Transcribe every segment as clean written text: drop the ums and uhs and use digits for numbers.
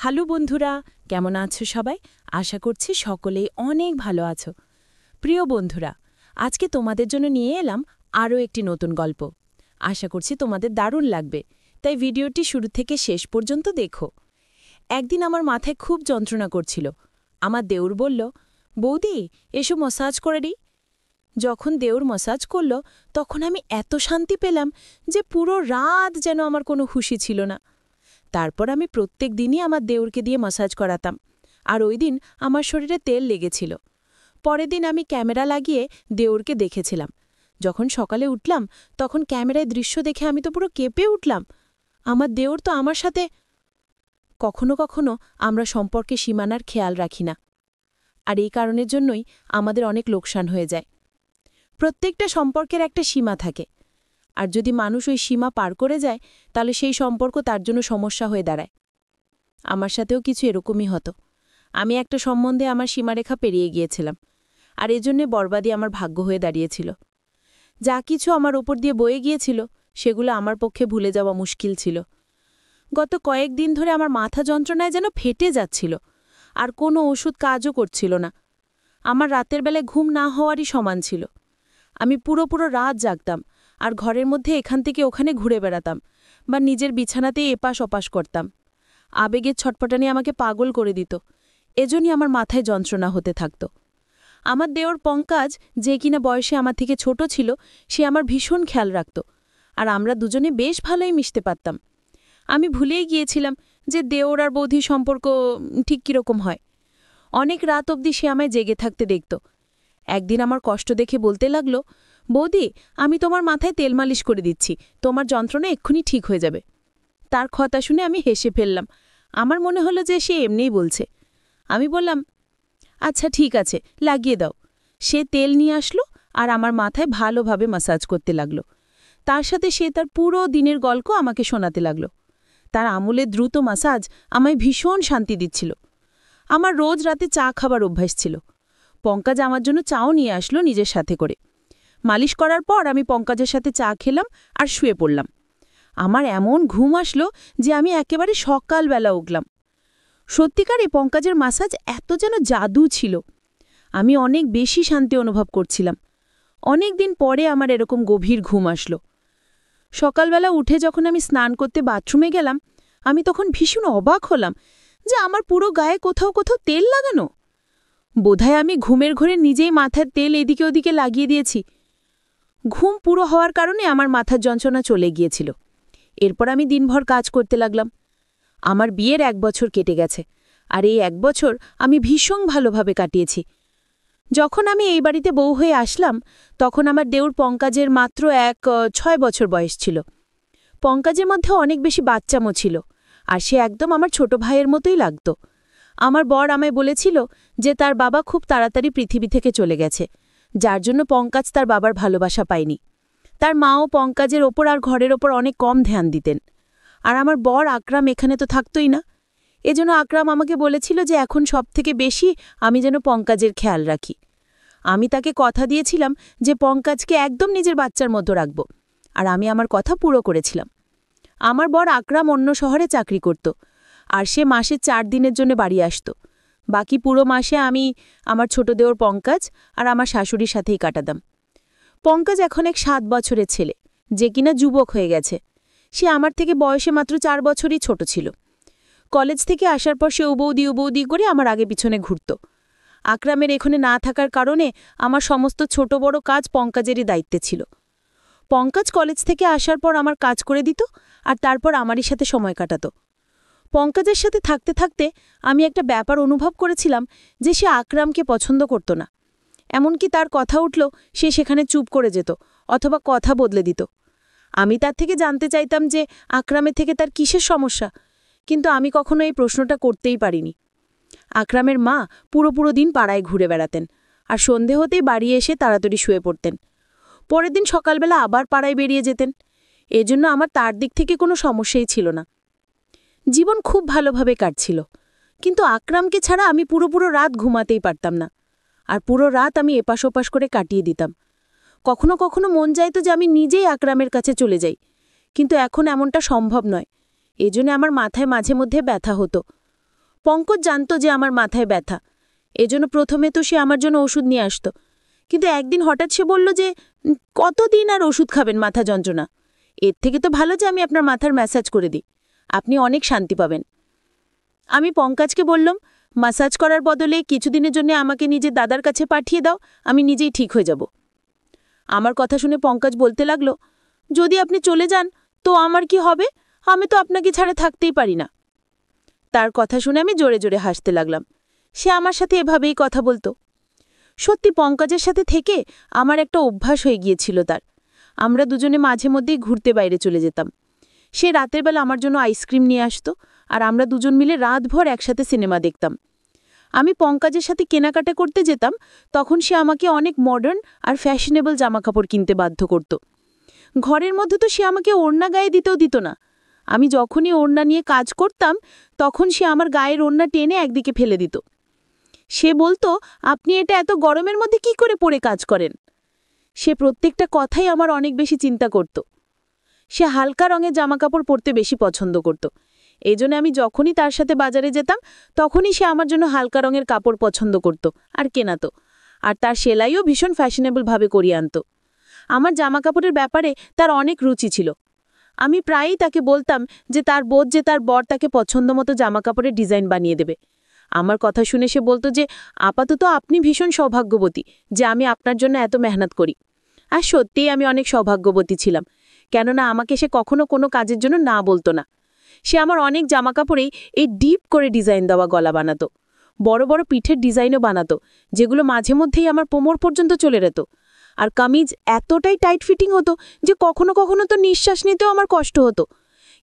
Hello বন্ধুরা, কেমন আছো সবাই? আশা করছি সকলেই অনেক ভালো আছো। প্রিয় বন্ধুরা, আজকে তোমাদের জন্য নিয়ে এলাম আরও একটি নতুন গল্প। আশা করছি তোমাদের দারুণ লাগবে, তাই ভিডিওটি শুরু থেকে শেষ পর্যন্ত দেখো। একদিন আমার মাথায় খুব যন্ত্রণা করছিল। আমার দেউর বলল, বৌদি এসো ম্যাসাজ করে দিই। যখন দেউর ম্যাসাজ করল তখন আমি এত শান্তি পেলাম যে পুরো রাত যেন আমার কোনো হুঁশি ছিল না। তারপর আমি প্রত্যেক দিনই আমার দেউরকে দিয়ে ম্যাসাজ করাতাম, আর ওই দিন আমার শরীরে তেল লেগেছিল। পরের দিন আমি ক্যামেরা লাগিয়ে দেউরকে দেখেছিলাম। যখন সকালে উঠলাম তখন ক্যামেরায় দৃশ্য দেখে আমি তো পুরো কেঁপে উঠলাম। আমার দেউর তো আমার সাথে। কখনো কখনো আমরা সম্পর্কে সীমানার খেয়াল রাখি না, আর এই কারণের জন্যই আমাদের অনেক লোকসান হয়ে যায়। প্রত্যেকটা সম্পর্কের একটা সীমা থাকে, আর যদি মানুষ ওই সীমা পার করে যায় তাহলে সেই সম্পর্ক তার জন্য সমস্যা হয়ে দাঁড়ায়। আমার সাথেও কিছু এরকমই হতো। আমি একটা সম্বন্ধে আমার সীমারেখা পেরিয়ে গিয়েছিলাম, আর এজন্যে বরবাদী আমার ভাগ্য হয়ে দাঁড়িয়েছিল। যা কিছু আমার ওপর দিয়ে বয়ে গিয়েছিল সেগুলো আমার পক্ষে ভুলে যাওয়া মুশকিল ছিল। গত কয়েকদিন ধরে আমার মাথা যন্ত্রণায় যেন ফেটে যাচ্ছিল, আর কোনো ওষুধ কাজও করছিল না। আমার রাতের বেলায় ঘুম না হওয়ারই সমান ছিল। আমি পুরো রাত জাগতাম, আর ঘরের মধ্যে এখান থেকে ওখানে ঘুরে বেড়াতাম, বা নিজের বিছানাতেই এপাশ ওপাশ করতাম। আবেগের ছটপটানি আমাকে পাগল করে দিত। এজন্যই আমার মাথায় যন্ত্রণা হতে থাকত। আমার দেওর পঙ্কাজ, যে কিনা বয়সে আমার থেকে ছোট ছিল, সে আমার ভীষণ খেয়াল রাখত, আর আমরা দুজনে বেশ ভালোই মিশতে পারতাম। আমি ভুলেই গিয়েছিলাম যে দেওর আর বৌধির সম্পর্ক ঠিক কীরকম হয়। অনেক রাত অবধি সে আমায় জেগে থাকতে দেখত। একদিন আমার কষ্ট দেখে বলতে লাগল, বৌদি আমি তোমার মাথায় তেল মালিশ করে দিচ্ছি, তোমার যন্ত্রণা এক্ষুনি ঠিক হয়ে যাবে। তার কথা শুনে আমি হেসে ফেললাম। আমার মনে হলো যে সে এমনিই বলছে। আমি বললাম, আচ্ছা ঠিক আছে, লাগিয়ে দাও। সে তেল নিয়ে আসলো আর আমার মাথায় ভালোভাবে ম্যাসাজ করতে লাগল। তার সাথে সে তার পুরো দিনের গল্প আমাকে শোনাতে লাগল। তার আমূলে দ্রুত ম্যাসাজ আমায় ভীষণ শান্তি দিচ্ছিল। আমার রোজ রাতে চা খাবার অভ্যাস ছিল। পঙ্কাজ আমার জন্য চাও নিয়ে আসলো নিজের সাথে করে। মালিশ করার পর আমি পঙ্কাজের সাথে চা খেলাম আর শুয়ে পড়লাম। আমার এমন ঘুম আসলো যে আমি একেবারে সকালবেলা উঠলাম। সত্যিকারে পঙ্কাজের ম্যাসাজ এত যেন জাদু ছিল। আমি অনেক বেশি শান্তি অনুভব করছিলাম। অনেক দিন পরে আমার এরকম গভীর ঘুম আসলো। সকালবেলা উঠে যখন আমি স্নান করতে বাথরুমে গেলাম, আমি তখন ভীষণ অবাক হলাম যে আমার পুরো গায়ে কোথাও কোথাও তেল লাগানো। বোধহয় আমি ঘুমের ঘরে নিজেই মাথার তেল এদিকে ওদিকে লাগিয়ে দিয়েছি। ঘুম পুরো হওয়ার কারণে আমার মাথার যন্ত্রণা চলে গিয়েছিল। এরপর আমি দিনভর কাজ করতে লাগলাম। আমার বিয়ের 1 বছর কেটে গেছে, আর এই 1 বছর আমি ভীষণ ভালোভাবে কাটিয়েছি। যখন আমি এই বাড়িতে বউ হয়ে আসলাম তখন আমার দেউর পঙ্কাজের মাত্র 6 বছর বয়স ছিল। পঙ্কাজের মধ্যে অনেক বেশি বাচ্চামো ছিল, আর সে একদম আমার ছোট ভাইয়ের মতোই লাগত। আমার বর আমায় বলেছিল যে তার বাবা খুব তাড়াতাড়ি পৃথিবী থেকে চলে গেছে, যার জন্য পঙ্কাজ তার বাবার ভালোবাসা পায়নি। তার মাও পঙ্কাজের ওপর আর ঘরের ওপর অনেক কম ধ্যান দিতেন। আর আমার বর আকরাম এখানে তো থাকতই না। এজন্য আকরাম আমাকে বলেছিল যে এখন সবথেকে বেশি আমি যেন পঙ্কাজের খেয়াল রাখি। আমি তাকে কথা দিয়েছিলাম যে পঙ্কাজকে একদম নিজের বাচ্চার মতো রাখব, আর আমি আমার কথা পুরো করেছিলাম। আমার বর আকরাম অন্য শহরে চাকরি করত, আর সে মাসে 4 দিনের জন্য বাড়ি আসত। বাকি পুরো মাসে আমি আমার ছোট দেওর পঙ্কাজ আর আমার শাশুড়ির সাথেই কাটাতাম। পঙ্কাজ এখন এক 7 বছরের ছেলে, যে কিনা যুবক হয়ে গেছে। সে আমার থেকে বয়সে মাত্র 4 বছরই ছোট ছিল। কলেজ থেকে আসার পর সে উবৌদি করে আমার আগে পিছনে ঘুরত। আকরামের এখানে না থাকার কারণে আমার সমস্ত ছোট বড় কাজ পঙ্কাজেরই দায়িত্বে ছিল। পঙ্কাজ কলেজ থেকে আসার পর আমার কাজ করে দিত, আর তারপর আমারই সাথে সময় কাটাত। পঙ্কাজের সাথে থাকতে থাকতে আমি একটা ব্যাপার অনুভব করেছিলাম যে সে আকরামকে পছন্দ করত না। এমনকি তার কথা উঠল সে সেখানে চুপ করে যেত অথবা কথা বদলে দিত। আমি তার থেকে জানতে চাইতাম যে আকরামের থেকে তার কিসের সমস্যা, কিন্তু আমি কখনো এই প্রশ্নটা করতেই পারিনি। আকরামের মা পুরো দিন পাড়ায় ঘুরে বেড়াতেন, আর সন্ধে হতেই বাড়ি এসে তাড়াতাড়ি শুয়ে পড়তেন। পরের দিন সকালবেলা আবার পাড়ায় বেরিয়ে যেতেন। এজন্য আমার তার দিক থেকে কোনো সমস্যাই ছিল না। জীবন খুব ভালোভাবে কাটছিল, কিন্তু আকরামকে ছাড়া আমি পুরো রাত ঘুমাতেই পারতাম না, আর পুরো রাত আমি এপাশ ওপাশ করে কাটিয়ে দিতাম। কখনো কখনো মন চাইতো যে আমি নিজেই আকরামের কাছে চলে যাই, কিন্তু এখন এমনটা সম্ভব নয়। এজন্য আমার মাথায় মাঝে মধ্যে ব্যথা হতো। পঙ্কজ জানতো যে আমার মাথায় ব্যথা, এজন্য প্রথমে তো সে আমার জন্য ওষুধ নিয়ে আসতো। কিন্তু একদিন হঠাৎ সে বলল যে কতদিন আর ওষুধ খাবেন মাথা যন্ত্রণা, এর থেকে তো ভালো যে আমি আপনার মাথার ম্যাসাজ করে দিই, আপনি অনেক শান্তি পাবেন। আমি পঙ্কজকে বললাম, ম্যাসাজ করার বদলে কিছুদিনের জন্য আমাকে নিজের দাদার কাছে পাঠিয়ে দাও, আমি নিজেই ঠিক হয়ে যাব। আমার কথা শুনে পঙ্কজ বলতে লাগলো, যদি আপনি চলে যান তো আমার কি হবে, আমি তো আপনাকে ছাড়া থাকতেই পারি না। তার কথা শুনে আমি জোরে জোরে হাসতে লাগলাম। সে আমার সাথে এভাবেই কথা বলতো। সত্যি পঙ্কজের সাথে থেকে আমার একটা অভ্যাস হয়ে গিয়েছিল তার। আমরা দুজনে মাঝে মধ্যেই ঘুরতে বাইরে চলে যেতাম। সে রাতের বেলা আমার জন্য আইসক্রিম নিয়ে আসতো, আর আমরা দুজন মিলে রাতভর একসাথে সিনেমা দেখতাম। আমি পঙ্কজের সাথে কেনাকাটা করতে যেতাম, তখন সে আমাকে অনেক মডার্ন আর ফ্যাশনেবল জামাকাপড় কিনতে বাধ্য করত। ঘরের মধ্যে তো সে আমাকে ওড়না গায়ে দিতেও দিত না। আমি যখনই ওড়না নিয়ে কাজ করতাম তখন সে আমার গায়ের ওড়না টেনে একদিকে ফেলে দিত। সে বলতো, আপনি এটা এত গরমের মধ্যে কি করে পরে কাজ করেন। সে প্রত্যেকটা কথাই আমার অনেক বেশি চিন্তা করত। সে হালকা রঙের জামাকাপড় পরতে বেশি পছন্দ করত। এই জন্য আমি যখনই তার সাথে বাজারে যেতাম তখনই সে আমার জন্য হালকা রঙের কাপড় পছন্দ করত আর কেনাতো। আর তার সেলাইও ভীষণ ফ্যাশনেবলভাবে করিয়ে আনত। আমার জামাকাপড়ের ব্যাপারে তার অনেক রুচি ছিল। আমি প্রায়ই তাকে বলতাম যে তার বোধ যে তার বর তাকে পছন্দমতো জামাকাপড়ের ডিজাইন বানিয়ে দেবে। আমার কথা শুনে সে বলতো যে আপাতত আপনি ভীষণ সৌভাগ্যবতী যে আমি আপনার জন্য এত মেহনত করি। আর সত্যিই আমি অনেক সৌভাগ্যবতী ছিলাম, কেননা আমাকে সে কখনো কোনো কাজের জন্য না বলতো না। সে আমার অনেক জামাকাপড়েই এই ডিপ করে ডিজাইন দেওয়া গলা বানাতো, বড় বড় পিঠের ডিজাইনও বানাতো, যেগুলো মাঝে মধ্যেই আমার কোমর পর্যন্ত চলে যেত। আর কামিজ এতটাই টাইট ফিটিং হতো যে কখনো কখনো তো নিঃশ্বাস নিতেও আমার কষ্ট হতো।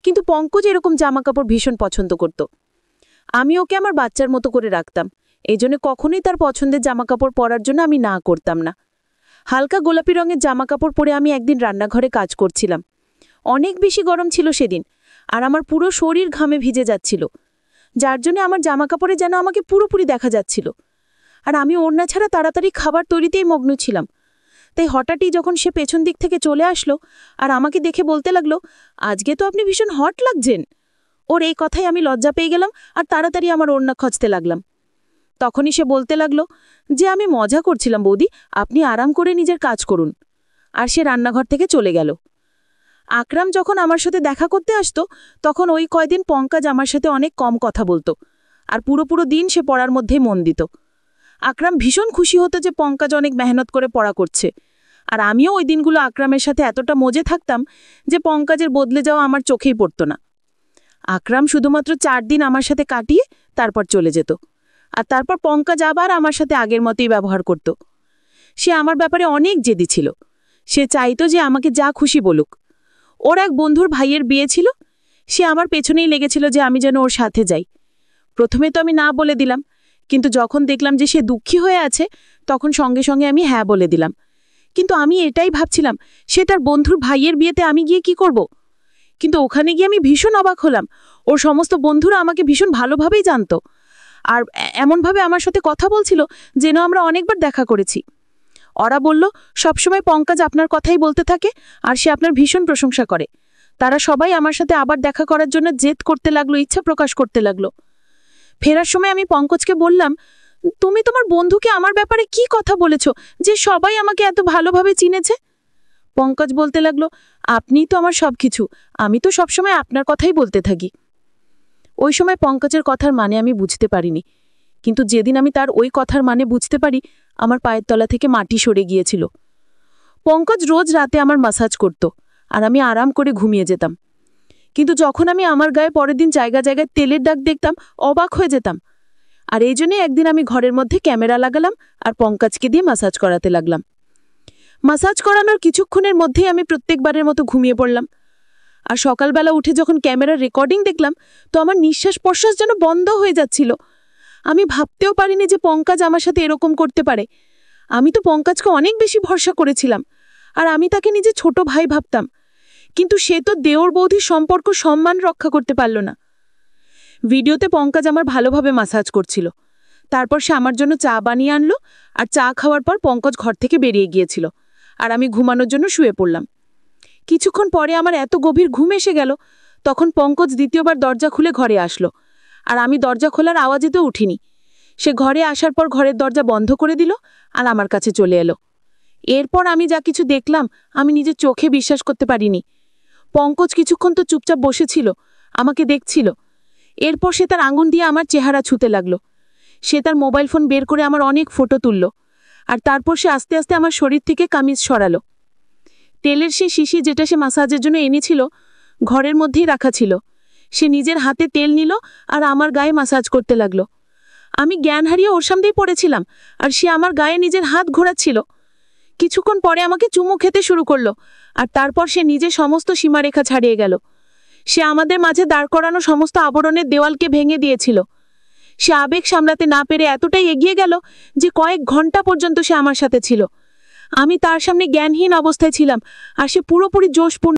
কিন্তু পঙ্কজ এরকম জামাকাপড় ভীষণ পছন্দ করত। আমি ওকে আমার বাচ্চার মতো করে রাখতাম, এই জন্য কখনোই তার পছন্দের জামাকাপড় পরার জন্য আমি না করতাম না। হালকা গোলাপি রঙের জামাকাপড় পরে আমি একদিন রান্নাঘরে কাজ করছিলাম। অনেক বেশি গরম ছিল সেদিন, আর আমার পুরো শরীর ঘামে ভিজে যাচ্ছিল, যার জন্য আমার জামাকাপড়ে যেন আমাকে পুরোপুরি দেখা যাচ্ছিল। আর আমি ওড়না ছাড়া তাড়াতাড়ি খাবার তৈরিতেই মগ্ন ছিলাম। তাই হঠাৎই যখন সে পেছন দিক থেকে চলে আসলো আর আমাকে দেখে বলতে লাগলো, আজকে তো আপনি ভীষণ হট লাগছেন। ওর এই কথাই আমি লজ্জা পেয়ে গেলাম আর তাড়াতাড়ি আমার ওড়না খচতে লাগলাম। তখনই সে বলতে লাগলো যে আমি মজা করছিলাম বৌদি, আপনি আরাম করে নিজের কাজ করুন। আর সে রান্নাঘর থেকে চলে গেল। আকরাম যখন আমার সাথে দেখা করতে আসতো তখন ওই কয়দিন পঙ্কজ আমার সাথে অনেক কম কথা বলতো, আর পুরো দিন সে পড়ার মধ্যেই মন দিত। আকরাম ভীষণ খুশি হতো যে পঙ্কজ অনেক মেহনত করে পড়া করছে, আর আমিও ওই দিনগুলো আকরামের সাথে এতটা মজে থাকতাম যে পঙ্কজের বদলে যাওয়া আমার চোখেই পড়তো না। আকরাম শুধুমাত্র 4 দিন আমার সাথে কাটিয়ে তারপর চলে যেত, আর তারপর পঙ্কজ আবার আমার সাথে আগের মতোই ব্যবহার করত। সে আমার ব্যাপারে অনেক জেদি ছিল। সে চাইতো যে আমাকে যা খুশি বলুক। ওর এক বন্ধুর ভাইয়ের বিয়ে ছিল, সে আমার পেছনেই লেগেছিল যে আমি যেন ওর সাথে যাই। প্রথমে তো আমি না বলে দিলাম, কিন্তু যখন দেখলাম যে সে দুঃখী হয়ে আছে তখন সঙ্গে সঙ্গে আমি হ্যাঁ বলে দিলাম। কিন্তু আমি এটাই ভাবছিলাম, সে তার বন্ধুর ভাইয়ের বিয়েতে আমি গিয়ে কি করব। কিন্তু ওখানে গিয়ে আমি ভীষণ অবাক হলাম, ওর সমস্ত বন্ধুরা আমাকে ভীষণ ভালোভাবেই জানত, আর এমনভাবে আমার সাথে কথা বলছিল যেন আমরা অনেকবার দেখা করেছি। ওরা বলল, সবসময় পঙ্কজ আপনার কথাই বলতে থাকে আর সে আপনার ভীষণ প্রশংসা করে। তারা সবাই আমার সাথে আবার দেখা করার জন্য জেদ করতে লাগলো, ইচ্ছা প্রকাশ করতে লাগলো। ফেরার সময় আমি পঙ্কজকে বললাম, তুমি তোমার বন্ধুকে আমার ব্যাপারে কি কথা বলেছ যে সবাই আমাকে এত ভালোভাবে চিনেছে? পঙ্কজ বলতে লাগলো, আপনিই তো আমার সবকিছু, আমি তো সবসময় আপনার কথাই বলতে থাকি। ওই সময় পঙ্কজের কথার মানে আমি বুঝতে পারিনি, কিন্তু যেদিন আমি তার ওই কথার মানে বুঝতে পারি আমার পায়ের তলা থেকে মাটি সরে গিয়েছিল। পঙ্কজ রোজ রাতে আমার ম্যাসাজ করত, আর আমি আরাম করে ঘুমিয়ে যেতাম। কিন্তু যখন আমি আমার গায়ে পরের দিন জায়গায় তেলের দাগ দেখতাম অবাক হয়ে যেতাম। আর এই জন্যই একদিন আমি ঘরের মধ্যে ক্যামেরা লাগালাম আর পঙ্কজকে দিয়ে ম্যাসাজ করাতে লাগলাম। ম্যাসাজ করানোর কিছুক্ষণের মধ্যেই আমি প্রত্যেকবারের মতো ঘুমিয়ে পড়লাম। আর সকালবেলা উঠে যখন ক্যামেরার রেকর্ডিং দেখলাম তো আমার নিঃশ্বাস প্রশ্বাস যেন বন্ধ হয়ে যাচ্ছিল। আমি ভাবতেও পারিনি যে পঙ্কজ আমার সাথে এরকম করতে পারে। আমি তো পঙ্কজকে অনেক বেশি ভরসা করেছিলাম, আর আমি তাকে নিজে ছোট ভাই ভাবতাম, কিন্তু সে তো দেওর বৌদির সম্পর্ক সম্মান রক্ষা করতে পারল না। ভিডিওতে পঙ্কজ আমার ভালোভাবে ম্যাসাজ করছিল, তারপর সে আমার জন্য চা বানিয়ে আনলো, আর চা খাওয়ার পর পঙ্কজ ঘর থেকে বেরিয়ে গিয়েছিল, আর আমি ঘুমানোর জন্য শুয়ে পড়লাম। কিছুক্ষণ পরে আমার এত গভীর ঘুম এসে গেল, তখন পঙ্কজ দ্বিতীয়বার দরজা খুলে ঘরে আসলো, আর আমি দরজা খোলার আওয়াজেতেও উঠিনি। সে ঘরে আসার পর ঘরের দরজা বন্ধ করে দিল আর আমার কাছে চলে এলো। এরপর আমি যা কিছু দেখলাম আমি নিজের চোখে বিশ্বাস করতে পারিনি। পঙ্কজ কিছুক্ষণ তো চুপচাপ বসেছিল, আমাকে দেখছিল। এরপর সে তার আঙুল দিয়ে আমার চেহারা ছুঁতে লাগলো। সে তার মোবাইল ফোন বের করে আমার অনেক ফটো তুলল, আর তারপর সে আস্তে আস্তে আমার শরীর থেকে কামিজ সরালো। তেলের সে শিশি যেটা সে মাসাজের জন্য এনেছিল ঘরের মধ্যেই রাখা ছিল। সে নিজের হাতে তেল নিল আর আমার গায়ে মাসাজ করতে লাগলো। আমি জ্ঞান হারিয়ে ওর সামনেই পড়েছিলাম, আর সে আমার গায়ে নিজের হাত ঘোরাচ্ছিল। কিছুক্ষণ পরে আমাকে চুমু খেতে শুরু করলো, আর তারপর সে নিজে সমস্ত সীমারেখা ছাড়িয়ে গেল। সে আমাদের মাঝে দাঁড় করানো সমস্ত আবরণের দেওয়ালকে ভেঙে দিয়েছিল। সে আবেগ সামলাতে না পেরে এতটাই এগিয়ে গেল যে কয়েক ঘন্টা পর্যন্ত সে আমার সাথে ছিল। আমি তার সামনে জ্ঞানহীন অবস্থায় ছিলাম, আর সে পুরোপুরি জোশপূর্ণ